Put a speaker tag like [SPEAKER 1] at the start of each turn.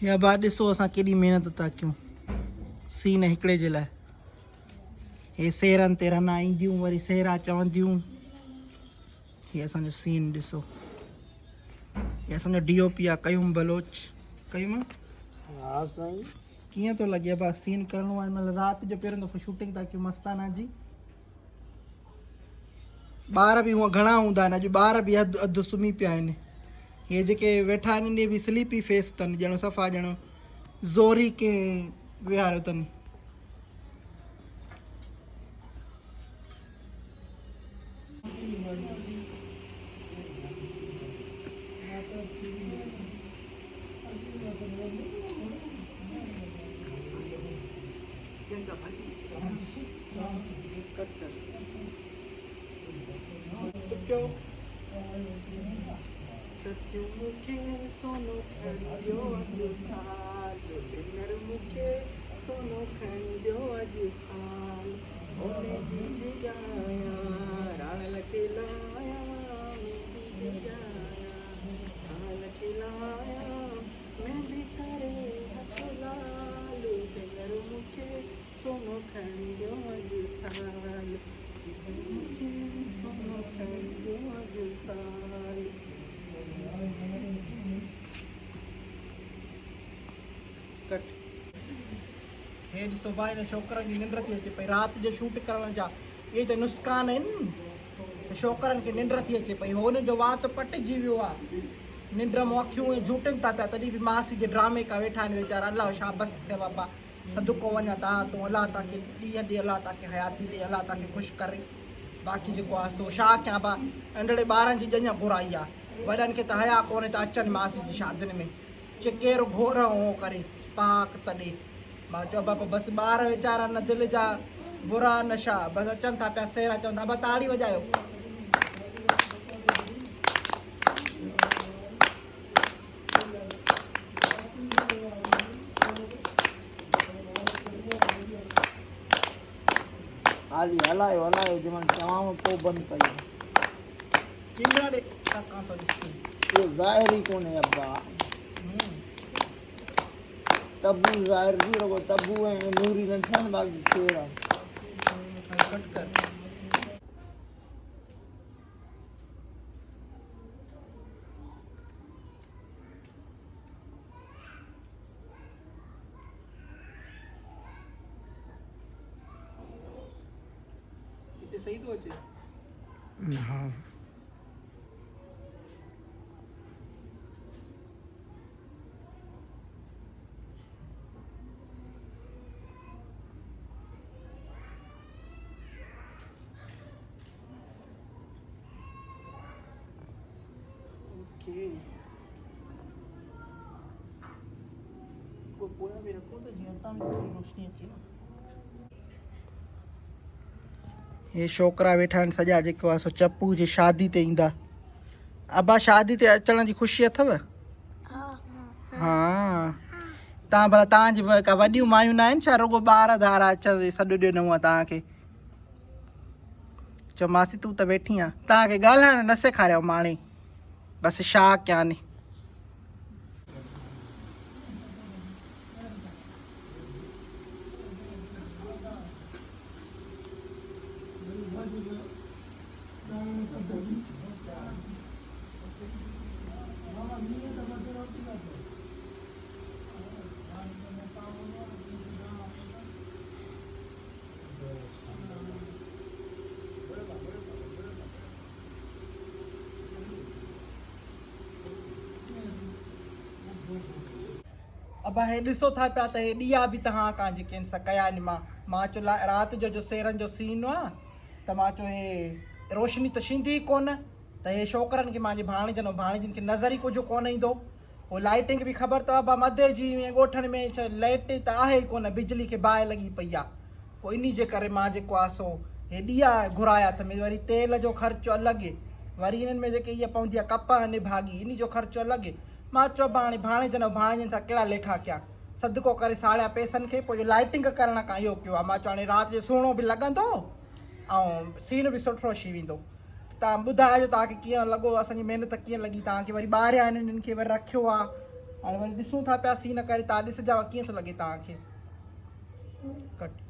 [SPEAKER 1] या बा ॾिसो असां केॾी महिनत था कयूं सीन हिकिड़े जे लाइ। हे सेरनि ते रना ईंदियूं वरी सेरा चवंदियूं। हीअ असांजो सीन ॾिसो। हे असांजो DOP आहे कयूम बलोच। कयूम
[SPEAKER 2] हाँ साईं।
[SPEAKER 1] कीअं थो लॻे बा सीन करिणो आहे? मतलब राति जो पहिरियों दफ़ो शूटिंग था कयूं मस्ताना जी। ॿार बि हूअं घणा हूंदा आहिनि, अॼु ॿार बि अधु अधु सुम्ही पिया आहिनि। हे जेके वेठा आहिनि इहे बि स्लीपी फेस अथनि, ॼणो सफ़ा ॼणो ज़ोरी के विहारियो अथनि। सचो मुखे सोनो खणियो अॼु थाल, भेनर मुखे सोनो खणियो अॼु थाल। ओने जी बिगाया राल खिलाया, मेरी बिगाया राल खिलाया, मैं भी करे हथ लाल। भेनर मुखे सोनो खणियो अॼु थाल, भेनर मुखे सोनो खणियो अॼु थाल। हे ॾिसो भाई हिन छोकिरनि जी निंड थी अचे पई राति जो शूट करण जा। इहे त नुस्कान आहिनि। छोकिरनि खे निंड थी अचे पई, हुन जो वात पटिजी वियो आहे। निंड मां अखियूं झूटनि था पिया, तॾहिं बि मासी जे ड्रामे खां वेठा आहिनि वीचारा। अलाह शाबस थिए बाबा, सदको वञा तव्हां तूं, अलाह तव्हांखे ॾींहं ॾींहुं अलाह तव्हांखे हयाती ॾे, अलाह तव्हांखे ख़ुशि करे। बाक़ी जेको आहे सो छा कयां बा, नंढड़े ॿारनि जी ॼञ घुराई आहे। वॾनि खे त हया कोन्हे त अचनि मासी जी शादियुनि में केरु घोर हो करे पाक तॾे। मां चयो बाबा बसि ॿार वीचारा न दिलि जा बुरा नशा, बसि अचनि था पिया सेरा चवंदा बाबा ताड़ी वॼायो।
[SPEAKER 2] हाली हलायो हलायो जमन चवां पोइ बंदि कयो।
[SPEAKER 1] कैमरा ॾे छा कां थो ॾिसी,
[SPEAKER 2] इहो ज़ाहिर ई कोन्हे अब्बा। तबू ज़ाहिर थी रहो, तबू ऐं नूरी न थियनि बाक़ी केरु आहे।
[SPEAKER 1] कट कर। इते सही तो अचे? हाँ पूरा भी रखो तो जीअं रोशनी अचे। हे छोकिरा वेठा आहिनि सॼा जेको आहे सो चप्पू जी शादी ते ईंदा। अबा शादी ते अचण जी ख़ुशी अथव? हाँ तव्हां भला तव्हांजी का वॾियूं मायूं न आहिनि छा? रुगो ॿार धारा अचनि सॾु ॾिनो आहे तव्हांखे। चओ मासी तूं त वेठी आहे, तव्हांखे ॻाल्हाइण न सेखारियो माणे, बसि छा कयां। अबा हे ॾिसो था पिया त हे ॾीआ बि तव्हां खां जेके आहिनि सा कया आहिनि। मां चयो राति जो सेरनि जो सीन आहे त मां चयो हे रोशनी त छींदी कोन, त हे छोकिरनि खे मुंहिंजे भाणेजनि भाणेजियुनि खे नज़र ई कुझु कोन ईंदो। हो लाइटिंग बि ख़बर अथव बा मथे जी ॻोठनि में लाइट त आहे ई कोन, बिजली खे बाहि लॻी पई आहे। पोइ इन जे करे मां जेको आहे सो हे ॾीआ घुराया त वरी तेल जो ख़र्चु अलॻि, वरी हिननि में जेके इहा पवंदी आहे कप अने भाॻी, इन जो ख़र्चु अलॻि। मां चयो हाणे भाणेजनि भाणेजनि सां कहिड़ा लेखा कयां, सदको करे साड़िया पैसनि खे पोइ लाइटिंग करण खां इहो कयो आहे। मां चयो हाणे राति जो सुहिणो बि लॻंदो ऐं सीन बि सुठो अची वेंदो। तव्हां ॿुधाइजो तव्हांखे कीअं लॻो, असांजी महिनत कीअं लॻी तव्हांखे। वरी ॿाहिरियां आहिनि हिननि खे वरी रखियो आहे हाणे वरी ॾिसूं था पिया सीन करे तव्हां ॾिसजाव कीअं थो लॻे तव्हांखे कट